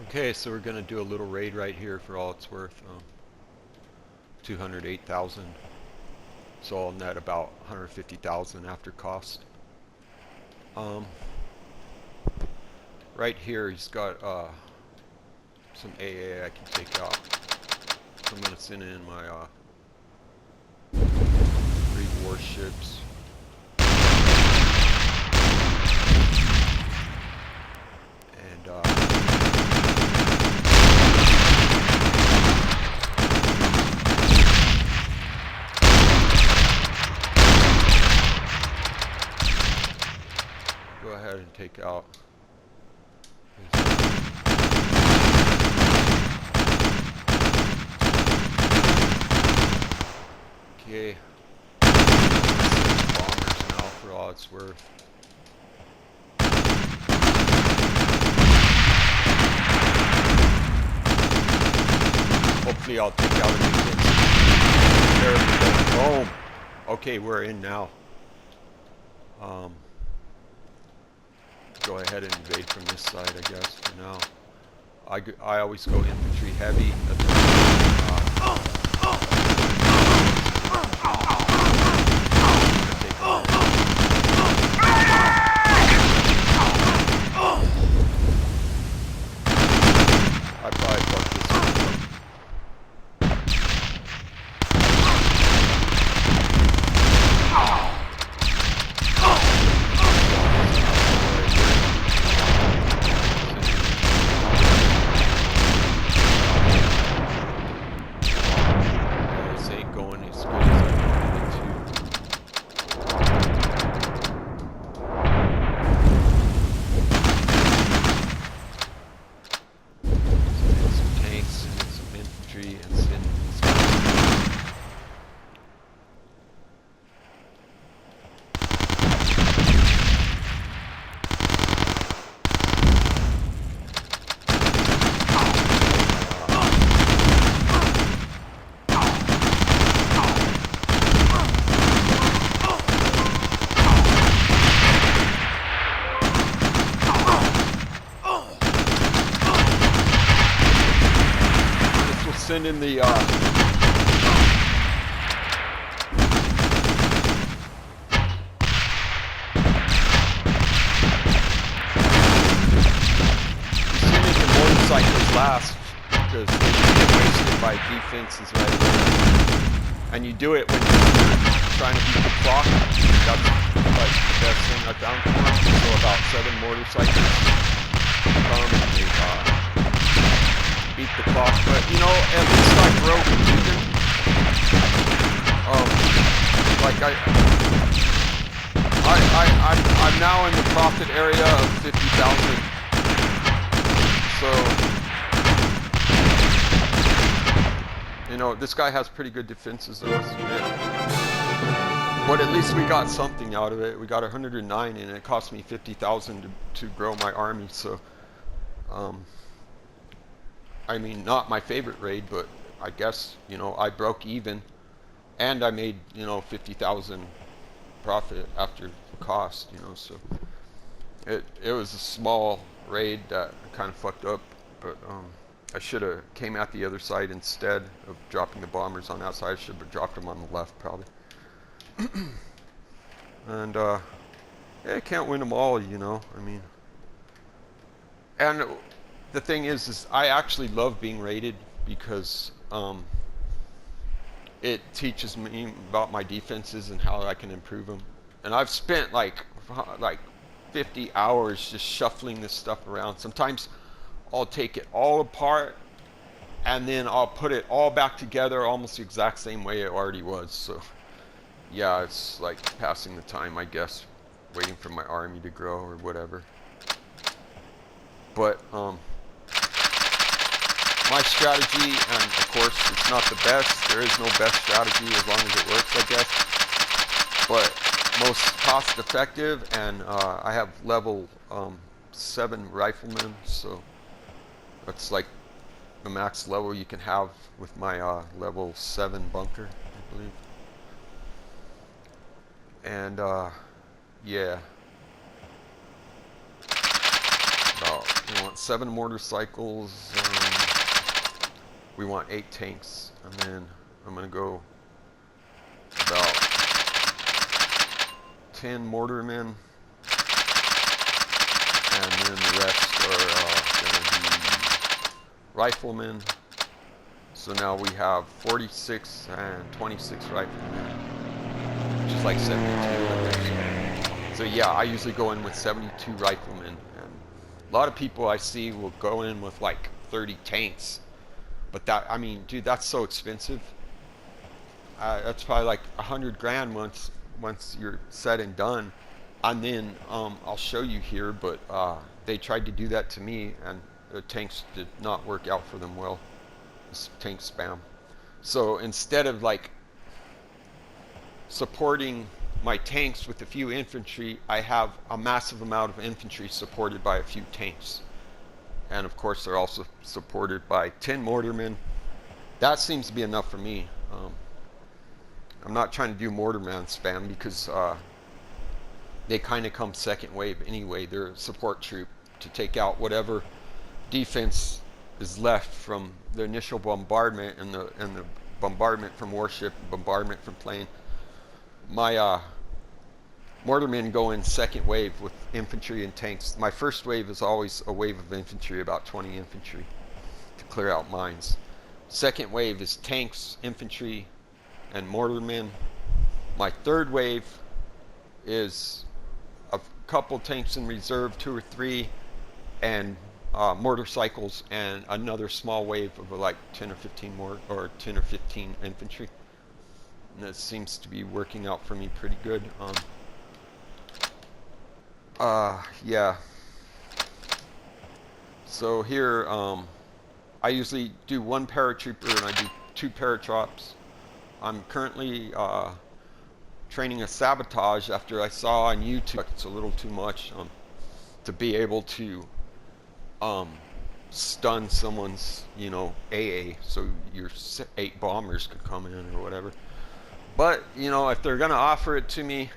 Okay, so we're going to do a little raid right here for all it's worth. 208,000. So I'll net about 150,000 after cost. Right here he's got some AA I can take out. So I'm going to send in my 3 warships. And go ahead and take out okay. Bombers now for all it's worth. Hopefully I'll take out a defense. There we go. Boom. Okay, we're in now. Go ahead and invade from this side, I guess, for now. I always go infantry heavy. I probably fucked this one up. This ain't going as good as I wanted it to. Some tanks and some infantry and send these guys. Send in the motorcycles last because they get wasted by defenses right away. And you do it when you're trying to beat the clock. That's like the best thing I found for them. So about 7 motorcycles come and they beat the clock, but you know, at least I broke even. Like I'm now in the profit area of 50,000. So, you know, this guy has pretty good defenses though. But at least we got something out of it. We got 109 and it cost me 50,000 to grow my army. So, I mean, not my favorite raid, but I guess, you know, I broke even and I made, you know, 50,000 profit after cost, you know, so it was a small raid that kind of fucked up, but I should have came at the other side instead of dropping the bombers on that side. I should have dropped them on the left probably. And yeah, I can't win them all, you know, I mean, and the thing is I actually love being raided because it teaches me about my defenses and how I can improve them. And I've spent like 50 hours just shuffling this stuff around. Sometimes I'll take it all apart and then I'll put it all back together almost the exact same way it already was. So yeah, it's like passing the time, I guess, waiting for my army to grow or whatever. But my strategy, and of course it's not the best, there is no best strategy as long as it works, I guess, but most cost effective, and I have level 7 riflemen, so that's like the max level you can have with my level 7 bunker, I believe. And yeah, we want 7 motorcycles. We want 8 tanks, and then I'm gonna go about 10 mortarmen, and then the rest are gonna be riflemen. So now we have 46 and 26 riflemen, which is like 72. So yeah, I usually go in with 72 riflemen, and a lot of people I see will go in with like 30 tanks. But that, I mean, dude, that's so expensive. That's probably like 100 grand once you're said and done. And then I'll show you here, but they tried to do that to me, and the tanks did not work out for them well. This tank spam. So instead of like supporting my tanks with a few infantry, I have a massive amount of infantry supported by a few tanks. And of course they're also supported by 10 mortarmen. That seems to be enough for me. I'm not trying to do mortarman spam because they kind of come second wave anyway. They're a support troop to take out whatever defense is left from the initial bombardment and the bombardment from warship, bombardment from plane. My mortarmen go in second wave with infantry and tanks. My first wave is always a wave of infantry, about 20 infantry, to clear out mines. Second wave is tanks, infantry, and mortarmen. My third wave is a couple tanks in reserve, 2 or 3, and motorcycles, and another small wave of like 10 or 15 more, or 10 or 15 infantry. And that seems to be working out for me pretty good. Yeah. So here, I usually do 1 paratrooper and I do 2 paratrops. I'm currently training a sabotage after I saw on YouTube it's a little too much to be able to stun someone's, you know, AA, so your 8 bombers could come in or whatever. But, you know, if they're gonna offer it to me,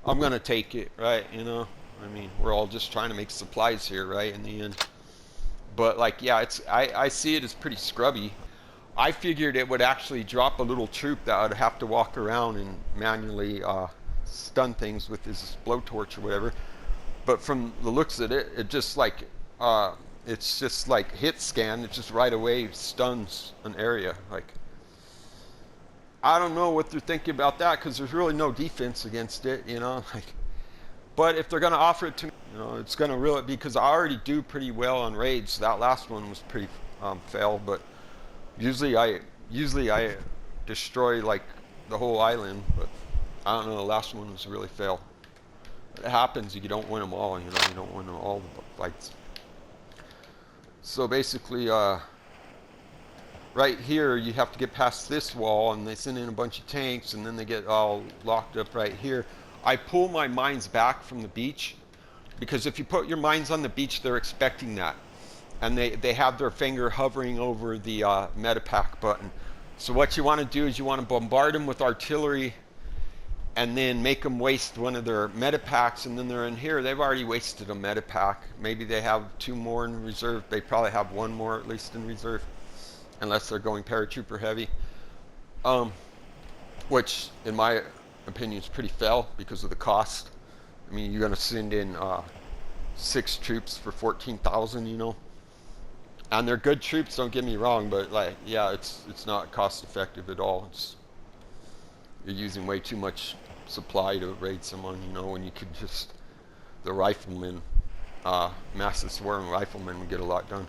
I'm gonna take it, right? You know, I mean, we're all just trying to make supplies here, right, in the end. But like, yeah, I see it as pretty scrubby. I figured it would actually drop a little troop that would have to walk around and manually stun things with his blowtorch or whatever. But from the looks of it, it just like it's just like hit scan. It just right away stuns an area. Like, I don't know what they're thinking about that, because there's really no defense against it, you know. Like, but if they're gonna offer it to me, you know, it's gonna really, because I already do pretty well on raids. That last one was pretty fail, but usually I destroy like the whole island. But I don't know, the last one was really fail. It happens, you don't win them all, you know, you don't win all the fights. So basically, right here, you have to get past this wall, and they send in a bunch of tanks, and then they get all locked up right here. I pull my mines back from the beach, because if you put your mines on the beach, they're expecting that. And they have their finger hovering over the metapack button. So what you want to do is you want to bombard them with artillery, and then make them waste one of their metapacks, and then they're in here. They've already wasted a metapack. Maybe they have 2 more in reserve. They probably have 1 more at least in reserve, unless they're going paratrooper heavy, which in my opinion is pretty fail because of the cost. I mean, you're going to send in 6 troops for 14,000, you know, and they're good troops, don't get me wrong, but like, yeah, it's not cost effective at all. You're using way too much supply to raid someone, you know, when you could just, the riflemen, massive swarm riflemen would get a lot done.